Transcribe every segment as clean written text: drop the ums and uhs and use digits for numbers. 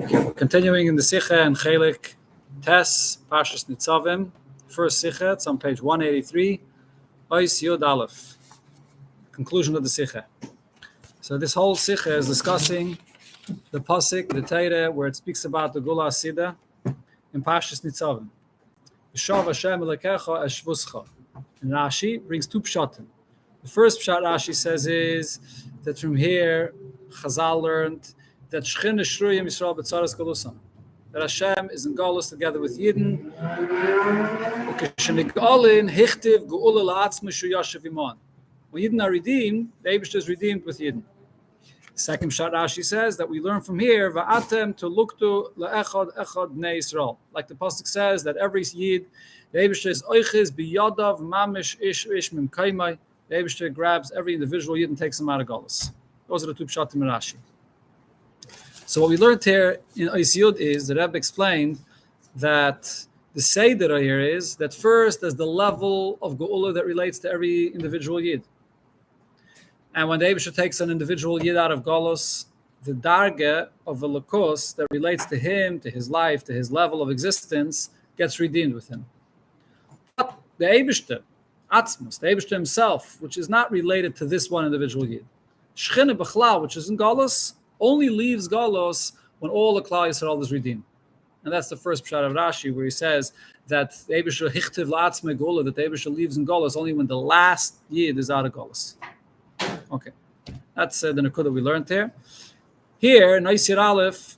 Continuing in the Sikha and Chelik Tes, Pashas Nitzavim, first Sikha, it's on page 183, Ois Yud Aleph, conclusion of the Sikha. So this whole Sikha is discussing the Pasik, the Teire, where it speaks about the Gula Sida in Pashas Nitzavim. Yishav Hashem Elekecha Eshvuscha. And Rashi brings two pshatim. The first pshat Rashi says is that from here, Chazal learned that Shechina Shruyim Yisrael B'tzaras Galusam. That Hashem is in Galus together with Yidden. When Yidden are redeemed, the Eibush is redeemed with Yidden. Second pshat Rashi says that we learn from here, Va'atem to luktu le'echad echad bnei Yisrael. Like the pasuk says that every Yid, the Eibush is oichiz biyadav mamish ish mim kaimai. The Eibush grabs every individual Yid and takes him out of Galus. Those are the two pshatim in Rashi. So what we learned here in Ois Yud is the Rebbe explained that the Seder here is that first there's the level of Geula that relates to every individual Yid. And when the Eibusher takes an individual Yid out of Galus, the Darge of a Lakos that relates to him, to his life, to his level of existence, gets redeemed with him. But the Eibusher, Atzmus, the Eibusher himself, which is not related to this one individual Yid, Shechina B'chlal, which is in Galus, only leaves Galus when all the Klal Yisrael is redeemed. And that's the first pshat of Rashi, where he says that the Eibusher hichtiv la'atzmei Gula, that the Eibusher leaves in Galus only when the last Yid is out of Galus. Okay, that's the Nakuda we learned there. Here, in Ois Yud Aleph,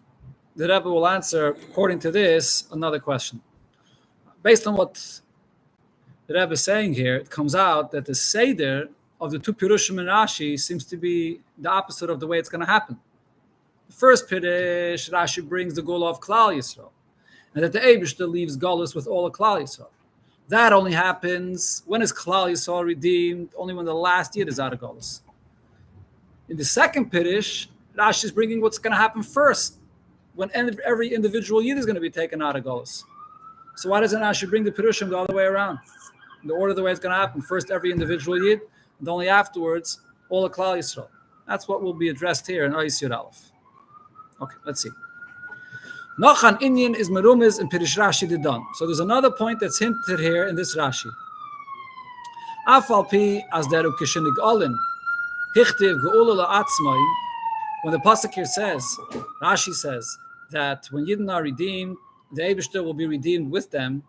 the Rebbe will answer, according to this, another question. Based on what the Rebbe is saying here, it comes out that the Seder of the two Pirushim in Rashi seems to be the opposite of the way it's going to happen. The first Pirush, Rashi brings the Gula of Klal Yisrael, and that the Eibusher leaves Galus with all of Klal Yisrael. That only happens when is Klal Yisrael redeemed, only when the last Yid is out of Galus. In the second Pirush, Rashi is bringing what's going to happen first, when every individual Yid is going to be taken out of Galus. So why doesn't Rashi bring the Pirushim the other way around? In the order the way it's going to happen, first every individual Yid, and only afterwards all of Klal Yisrael. That's what will be addressed here in Ois Yud Aleph. Okay, let's see. Nochan Inyan is Merumiz and Pirush Rashi Didan. So there's another point that's hinted here in this Rashi. Afal pi as deru kishenig olin hichtiv geula la'atzmai. When the pasuk here says, Rashi says that when Yidden are redeemed, the Eibusher will be redeemed with them.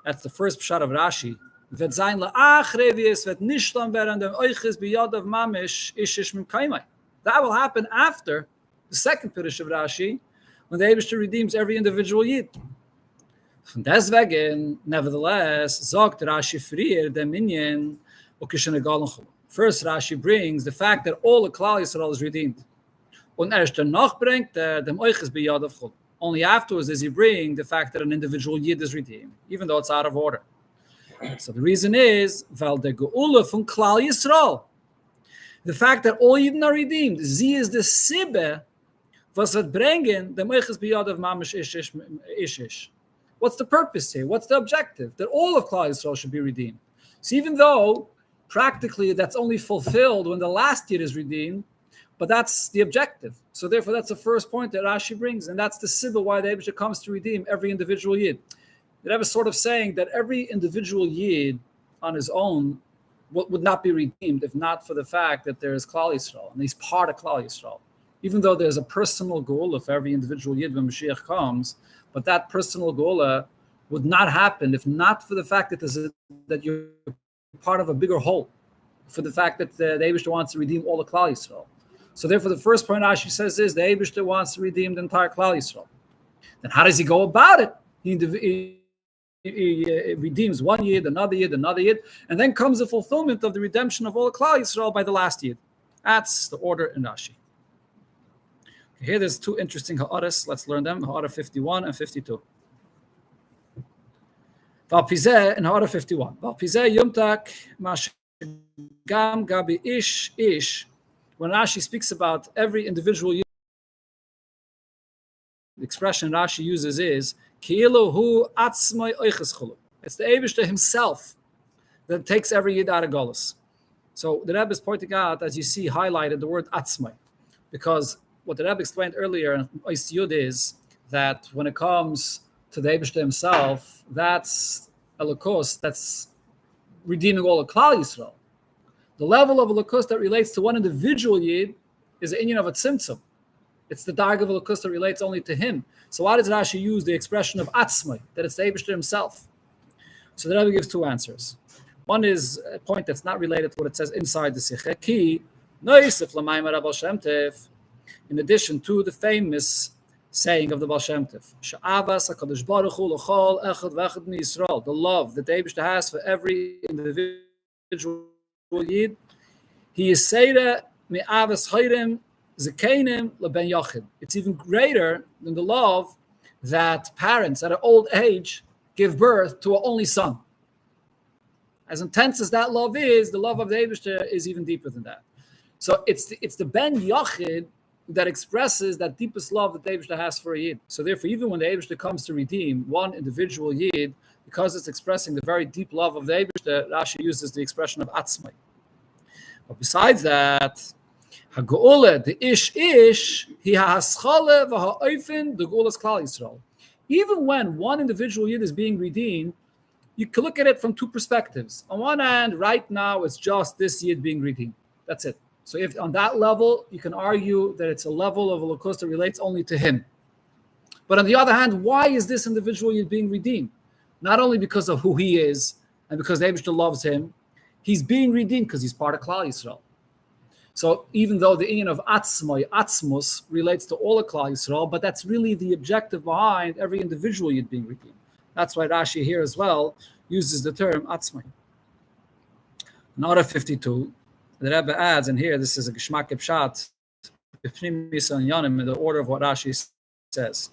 That's the first pshat of Rashi. Vet zayin la'achrevies vet nishlam berandem oichiz biyadav mamish ishish mim kaimai. That will happen after the second Pirush of Rashi, when the Eibusher redeems every individual Yid. Von deswegen, nevertheless, sagt Rashi frier dem Minyan ukishene galanchol. First, Rashi brings the fact that all the Klal Yisrael is redeemed. Und erst danach bringt dem Oiches biyadav chol. Only afterwards does he bring the fact that an individual Yid is redeemed, even though it's out of order. So the reason is, weil der Geula von Klal Yisrael. The fact that all Yidden are redeemed, sie is the Sibbe, was wird bringen dem Oiches biyadav mamish ish. What's the purpose here? What's the objective? That all of Klal Yisrael should be redeemed. So even though practically that's only fulfilled when the last Yid is redeemed, but that's the objective. So therefore that's the first point that Rashi brings, and that's the Sibba why the Eibusher comes to redeem every individual Yid. The Rebbe is sort of saying that every individual Yid on his own would not be redeemed if not for the fact that there is Klal Yisrael, and he's part of Klal Yisrael. Even though there's a personal Geula for every individual Yid when Mashiach comes, but that personal Geula would not happen if not for the fact that you're part of a bigger whole, for the fact that the Eibusher wants to redeem all the Klal Yisrael. So therefore, the first point Rashi says is the Eibusher wants to redeem the entire Klal Yisrael. Then how does he go about it? He redeems one Yid, another Yid, and then comes the fulfillment of the redemption of all the Klal Yisrael by the last Yid. That's the order in Rashi. Okay, here there's two interesting ha'aras. Let's learn them, ha'ara 51 and 52. Valpizeh in ha'ara 51. Valpizeh yumtak mashgam gabi ish. When Rashi speaks about every individual Yid, the expression Rashi uses is Ki'ilu hu atzmai oiches chulu. It's the Eibusher himself that takes every Yid out of Galus. So the Rebbe is pointing out, as you see highlighted, the word atzmai, because what the Rebbe explained earlier in Ois Yud is that when it comes to the Eibishter himself, that's Elokus, that's redeeming all of Klal Yisrael. The level of Elokus that relates to one individual Yid is the inyan of a tzimtzum. It's the darg of Elokus that relates only to him. So why does Rashi use the expression of atzmai, that it's the Eibishter himself? So the Rebbe gives two answers. One is a point that's not related to what it says inside the Sicheh. Ki, noisef l'mayim Baal Shem Tov, in addition to the famous saying of the Baal Shem Tov, Sha'avas HaKadosh Baruch Hu l'chol echad v'echad miYisrael, the love that the Eibishter has for every individual Yid, he is seira mi'avas hayrim zekenim leben yachid. It's even greater than the love that parents at an old age give birth to an only son. As intense as that love is, the love of the Eibishter is even deeper than that. So it's the ben yachid that expresses that deepest love that the Eibishter has for a Yid. So therefore, even when the Eibishter comes to redeem one individual Yid, because it's expressing the very deep love of the Eibishter, Rashi uses the expression of atzmai. But besides that, Ha'geula, the ish, he ha'haschale v'ha'ofen, the Geulas Klal Yisrael. Even when one individual Yid is being redeemed, you can look at it from two perspectives. On one hand, right now, it's just this Yid being redeemed. That's it. So if on that level, you can argue that it's a level of Elokus that relates only to him. But on the other hand, why is this individual Yid being redeemed? Not only because of who he is and because the Eibishter loves him, he's being redeemed because he's part of Klal Yisrael. So even though the inyan of atzmai, atzmus, relates to all of Klal Yisrael, but that's really the objective behind every individual Yid being redeemed. That's why Rashi here as well uses the term atzmai. In order 52, the Rebbe adds, and here this is a Geshmak Pshat, in the order of what Rashi says.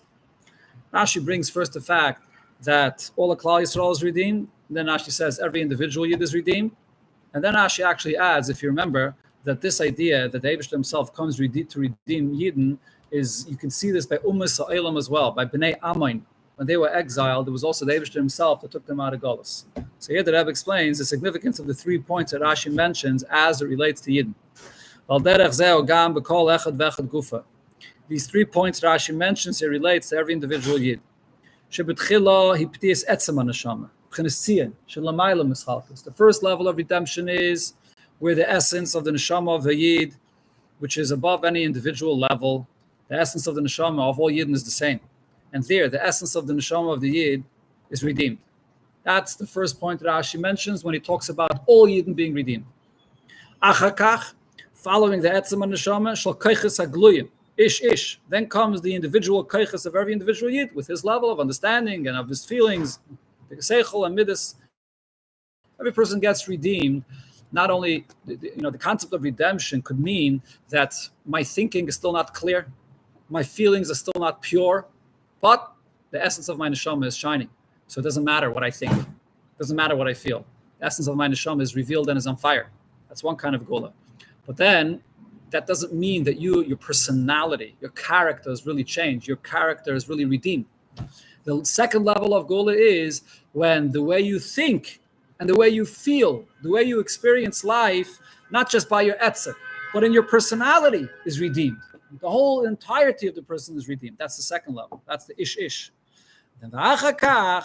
Rashi brings first the fact that all of Klal Yisrael is redeemed, and then Rashi says every individual Yid is redeemed, and then Rashi actually adds, if you remember, that this idea that the Eibishter himself comes to redeem Yidden is, you can see this by Ummas Ha'olam as well, by Bnei Ammon. When they were exiled, it was also the Eibishter himself that took them out of Golus. So here the Rebbe explains the significance of the 3 points that Rashi mentions as it relates to Yidden. These 3 points Rashi mentions here relates to every individual Yid. The first level of redemption is where the essence of the neshama of the Yid, which is above any individual level, the essence of the neshama of all Yidden is the same. And there, the essence of the neshama of the Yid is redeemed. That's the first point that Rashi mentions when he talks about all Yidden being redeemed. Achakach, following the etzem of neshama, shal koiches hagluyim, ish. Then comes the individual koiches of every individual Yid with his level of understanding and of his feelings, the seichel and midas. Every person gets redeemed. Not only, the concept of redemption could mean that my thinking is still not clear, my feelings are still not pure, but the essence of my neshama is shining. So it doesn't matter what I think. It doesn't matter what I feel. The essence of my neshama is revealed and is on fire. That's one kind of gula. But then that doesn't mean that your personality, your character has really changed. Your character is really redeemed. The second level of gula is when the way you think and the way you feel, the way you experience life, not just by your etzem, but in your personality is redeemed. The whole entirety of the person is redeemed. That's the second level. That's the ish. Then the achakach,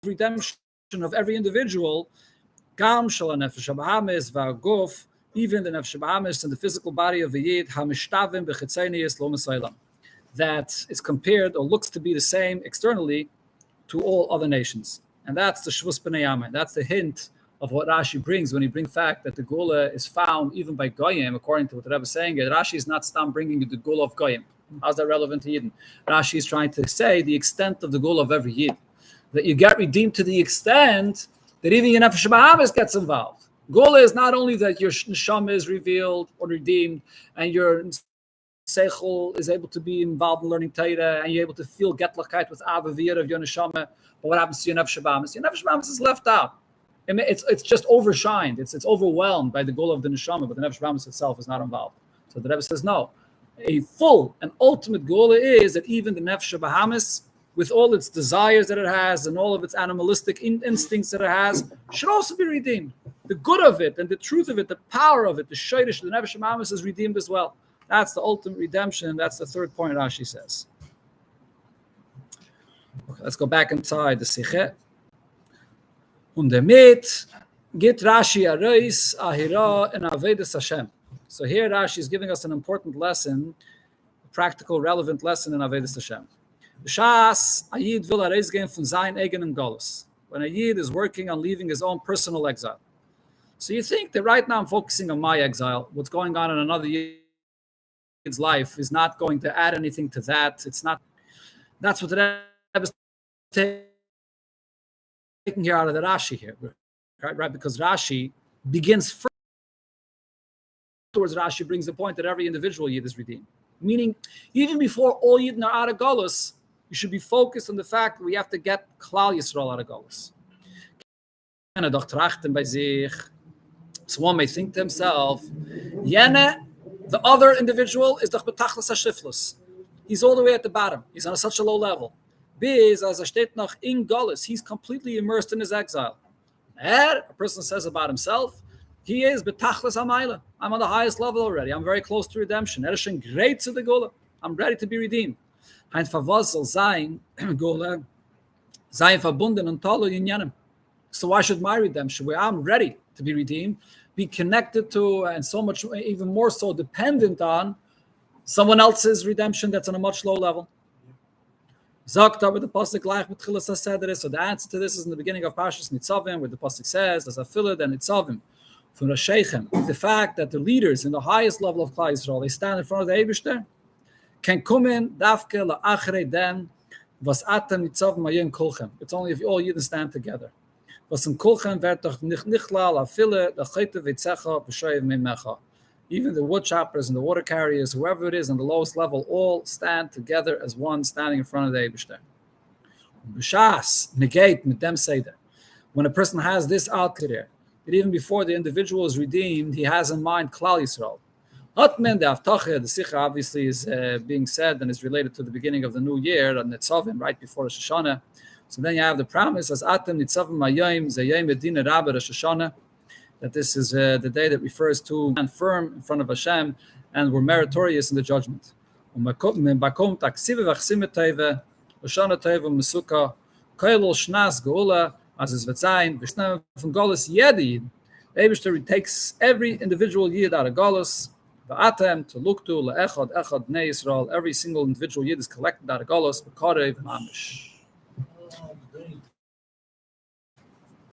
redemption of every individual, gam shel nefesh habahamis va'aguf, even the nefesh habahamis and the physical body of the Yid, hamishtabim b'chitzenius lo mesaylam, that is compared or looks to be the same externally to all other nations. And that's the Shvus B'nai Ammon. That's the hint of what Rashi brings when he brings fact that the Gula is found even by Goyim, according to what the Rebbe is saying. Rashi is not stam bringing the Gula of Goyim. How's that relevant to Yidden? Rashi is trying to say the extent of the Gula of every Yid. That you get redeemed to the extent that even your Nefesh Bahamas gets involved. Gula is not only that your Neshama is revealed or redeemed and your Seichel is able to be involved in learning Torah and you're able to feel Getlachkeit with Avavir of your Neshama. But what happens to your Nefesh Bahamas? Your Nefesh Bahamas is left out. It's just overshined. It's overwhelmed by the goal of the neshama, but the nefesh bahamis itself is not involved. So the Rebbe says no. A full and ultimate goal is that even the nefesh bahamis, with all its desires that it has and all of its animalistic instincts that it has, should also be redeemed. The good of it and the truth of it, the power of it, the shayrish, the nefesh bahamis is redeemed as well. That's the ultimate redemption. That's the third point Rashi says. Okay, let's go back inside the Sikhe. Und damit geht Rashi a reis ahira in Avedas Hashem. So here Rashi is giving us an important lesson, a practical, relevant lesson in Avedas Hashem. Shas Ayid will a reis gehen von sein eigenen Golus. When a Yid is working on leaving his own personal exile. So you think that right now I'm focusing on my exile. What's going on in another Yid's life is not going to add anything to that. It's not. That's what the Rebbe is taking here out of the Rashi here, right? Because Rashi begins first. Afterwards, Rashi brings the point that every individual Yid is redeemed. Meaning, even before all Yidden are out of Golus, you should be focused on the fact that we have to get Klal Yisrael out of Golus. So one may think to himself, Yene, the other individual is doch betachlis hashiflus. He's all the way at the bottom. He's on such a low level. Biz, as steht noch in Golus, he's completely immersed in his exile. A person says about himself, he is betachlis hamayla. I'm on the highest level already. I'm very close to redemption. Great to the Gula. I'm ready to be redeemed. Hein verwas soll sein, Gula, sein verbunden und tolo yinyanim. So why should my redemption, where I'm ready to be redeemed, be connected to and so much, even more so dependent on someone else's redemption that's on a much lower level? Zakt over the pasuk gleich mit chilas haseder. So the answer to this is in the beginning of Parshas Nitzavim, where the pasuk says, "As afilad and Nitzavim from Rasheichem." The fact that the leaders in the highest level of Klal Yisrael, they stand in front of the Eibishter, can come in dafke la'achrei dem was atem Nitzavim ayim kolchem. It's only if you all Yidden stand together. Was in kolchem wird doch nicht nichlal afile la'chayte v'tzecha b'shoyev mimecha. Even the wood choppers and the water carriers, whoever it is on the lowest level, all stand together as one standing in front of the Eibishter. B'shas negate mit dem seder. When a person has this out there, that even before the individual is redeemed, he has in mind Klal Yisrael. Atmen the Avtache, the Sikha obviously is being said and is related to the beginning of the new year, and Nitzavim, right before Rosh Hashanah. So then you have the promise as Atem Nitzavim Mayim Zayim Medina Rabba Rosh Hashanah, that this is the day that refers to stand firm in front of Hashem and we're meritorious in the judgment. Bakom taksive v'chsimet teve, Hoshana teve mesuka, koilol shnas geula, as is v'tzayin, v'shnem from Golus Yedid. The Eibishter takes every individual Yid out of Golus, v'atem to look to le'echad echad bnei Yisrael. Every single individual Yid is collected out of Golus, b'karev mamish.